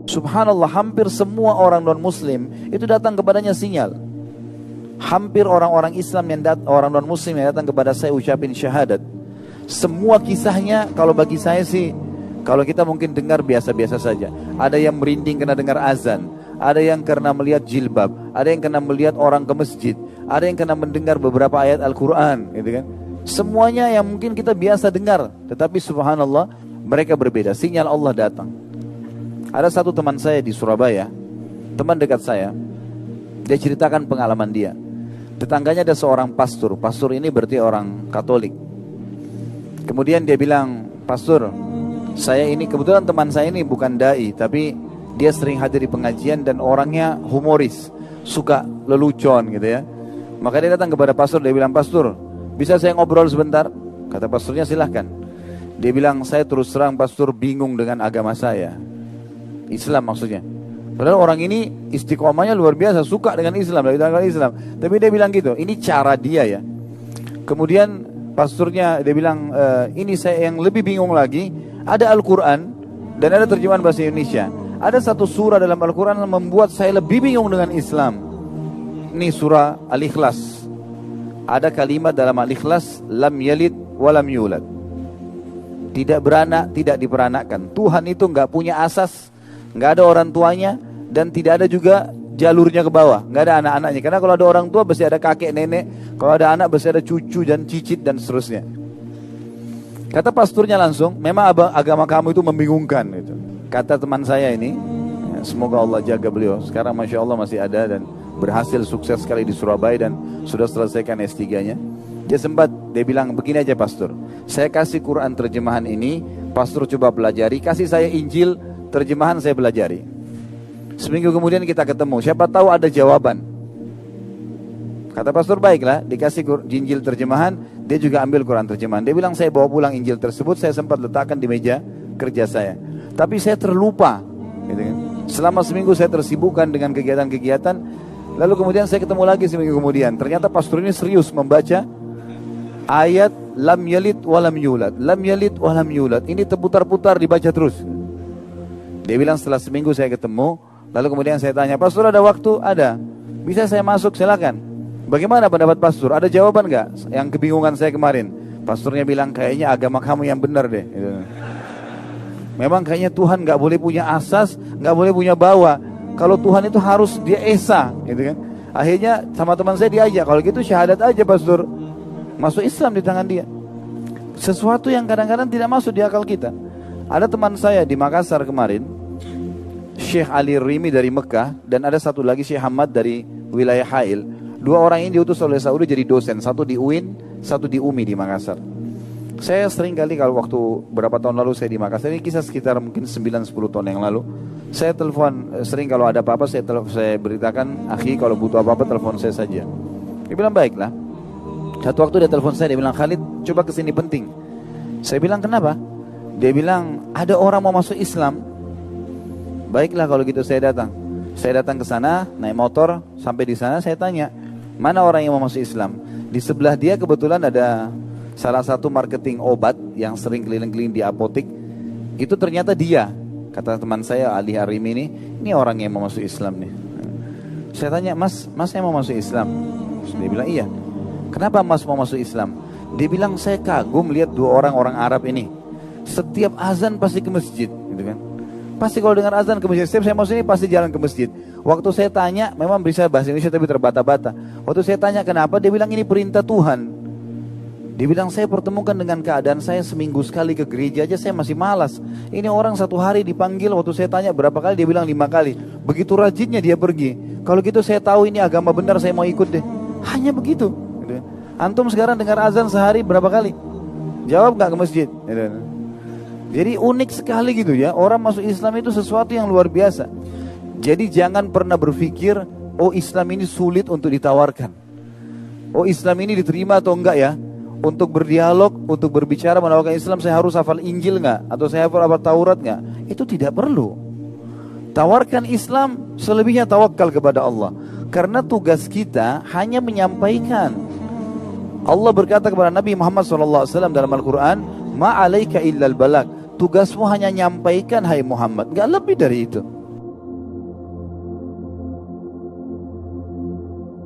Subhanallah, hampir semua orang non-muslim itu datang kepadanya sinyal. Hampir orang-orang Islam orang non-muslim yang datang kepada saya ucapin syahadat. Semua kisahnya kalau bagi saya sih, kalau kita mungkin dengar biasa-biasa saja. Ada yang merinding karena dengar azan, ada yang karena melihat jilbab, ada yang karena melihat orang ke masjid, ada yang karena mendengar beberapa ayat Al-Quran, gitu kan. Semuanya yang mungkin kita biasa dengar, tetapi subhanallah mereka berbeda. Sinyal Allah datang. Ada satu teman saya di Surabaya, teman dekat saya, dia ceritakan pengalaman dia. Tetangganya ada seorang pastor. Pastor ini berarti orang Katolik. Kemudian dia bilang, "Pastor, saya ini kebetulan teman saya ini bukan dai, tapi dia sering hadir di pengajian dan orangnya humoris, suka lelucon gitu ya. Maka dia datang kepada pastor, dia bilang, "Pastor, bisa saya ngobrol sebentar?" Kata pastornya, "Silahkan." Dia bilang, "Saya terus terang pastor bingung dengan agama saya." Islam maksudnya. Padahal orang ini istiqomahnya luar biasa, suka dengan Islam, dengan Islam. Tapi dia bilang gitu, ini cara dia ya. Kemudian pastornya dia bilang, ini saya yang lebih bingung lagi, ada Al-Quran dan ada terjemahan bahasa Indonesia. Ada satu surah dalam Al-Quran yang membuat saya lebih bingung dengan Islam. Ini surah Al-Ikhlas. Ada kalimat dalam Al-Ikhlas, lam yalid walam yulad. Tidak beranak, tidak diperanakkan. Tuhan itu nggak punya asas, nggak ada orang tuanya, dan tidak ada juga jalurnya ke bawah, nggak ada anak-anaknya. Karena kalau ada orang tua pasti ada kakek nenek, kalau ada anak pasti ada cucu dan cicit dan seterusnya. Kata pasturnya langsung, memang agama kamu itu membingungkan gitu. Kata teman saya ini, semoga Allah jaga beliau. Sekarang masya Allah masih ada dan berhasil sukses sekali di Surabaya dan sudah selesaikan S3-nya. Dia bilang begini aja pastor, saya kasih Quran terjemahan ini, pastor coba pelajari, kasih saya Injil terjemahan saya pelajari. Seminggu kemudian kita ketemu, siapa tahu ada jawaban. Kata pastor, baiklah, dikasih Injil terjemahan, dia juga ambil Quran terjemahan. Dia bilang, saya bawa pulang Injil tersebut, saya sempat letakkan di meja kerja saya. Tapi saya terlupa gitu kan. Selama seminggu saya tersibukkan dengan kegiatan-kegiatan. Lalu kemudian saya ketemu lagi seminggu kemudian, ternyata pastor ini serius membaca ayat lam yalid walam yulad, lam yalid walam yulad. Ini terputar-putar dibaca terus. Dia bilang setelah seminggu saya ketemu, lalu kemudian saya tanya, "Pastor ada waktu?" "Ada." "Bisa saya masuk?" "Silakan." "Bagaimana pendapat pastor? Ada jawaban nggak yang kebingungan saya kemarin?" Pastornya bilang, "Kayaknya agama kamu yang benar deh." Memang kayaknya Tuhan nggak boleh punya asas, nggak boleh punya bawah. Kalau Tuhan itu harus dia esa, gitu kan. Akhirnya sama teman saya diajak, kalau gitu syahadat aja pastor, masuk Islam di tangan dia. Sesuatu yang kadang-kadang tidak masuk di akal kita. Ada teman saya di Makassar kemarin, Syekh Ali Rimi dari Mekah, dan ada satu lagi Syekh Hamad dari wilayah Hail. Dua orang ini diutus oleh Saudi jadi dosen, satu di UIN, satu di UMI di Makassar. Saya sering kali kalau waktu berapa tahun lalu saya di Makassar, ini kisah sekitar mungkin 9-10 tahun yang lalu, saya telepon, sering kalau ada apa-apa saya beritakan, "Akhi kalau butuh apa-apa telepon saya saja." Dia bilang, "Baiklah." Satu waktu dia telepon saya, dia bilang, "Khalid coba kesini penting." Saya bilang, "Kenapa?" Dia bilang, "Ada orang mau masuk Islam." Baiklah kalau gitu saya datang. Saya datang ke sana, naik motor, sampai di sana saya tanya, "Mana orang yang mau masuk Islam?" Di sebelah dia kebetulan ada salah satu marketing obat yang sering keliling-keliling di apotik. Itu ternyata dia. Kata teman saya Ali Harim ini orang yang mau masuk Islam nih. Saya tanya, Mas yang mau masuk Islam?" Dia bilang, "Iya." "Kenapa Mas mau masuk Islam?" Dia bilang, "Saya kagum lihat dua orang Arab ini. Setiap azan pasti ke masjid, gitu kan. Pasti kalau dengar azan ke masjid. Setiap saya masuk ini pasti jalan ke masjid." Waktu saya tanya, memang bisa bahasa Indonesia tapi terbata-bata. Waktu saya tanya kenapa, dia bilang ini perintah Tuhan. Dia bilang, "Saya pertemukan dengan keadaan saya seminggu sekali ke gereja aja saya masih malas. Ini orang satu hari dipanggil, waktu saya tanya berapa kali, dia bilang 5 kali. Begitu rajinnya dia pergi. Kalau gitu saya tahu ini agama benar, saya mau ikut deh." Hanya begitu. Antum sekarang dengar azan sehari berapa kali? Jawab gak ke masjid? Jadi unik sekali gitu ya. Orang masuk Islam itu sesuatu yang luar biasa. Jadi jangan pernah berpikir, oh Islam ini sulit untuk ditawarkan, oh Islam ini diterima atau enggak ya. Untuk berdialog, untuk berbicara menawarkan Islam, saya harus hafal Injil enggak? Atau saya hafal Taurat enggak? Itu tidak perlu. Tawarkan Islam, selebihnya tawakal kepada Allah. Karena tugas kita hanya menyampaikan. Allah berkata kepada Nabi Muhammad SAW dalam Al-Quran, "Ma alaika illal balag." Tugasmu hanya nyampaikan, hai Muhammad, enggak lebih dari itu.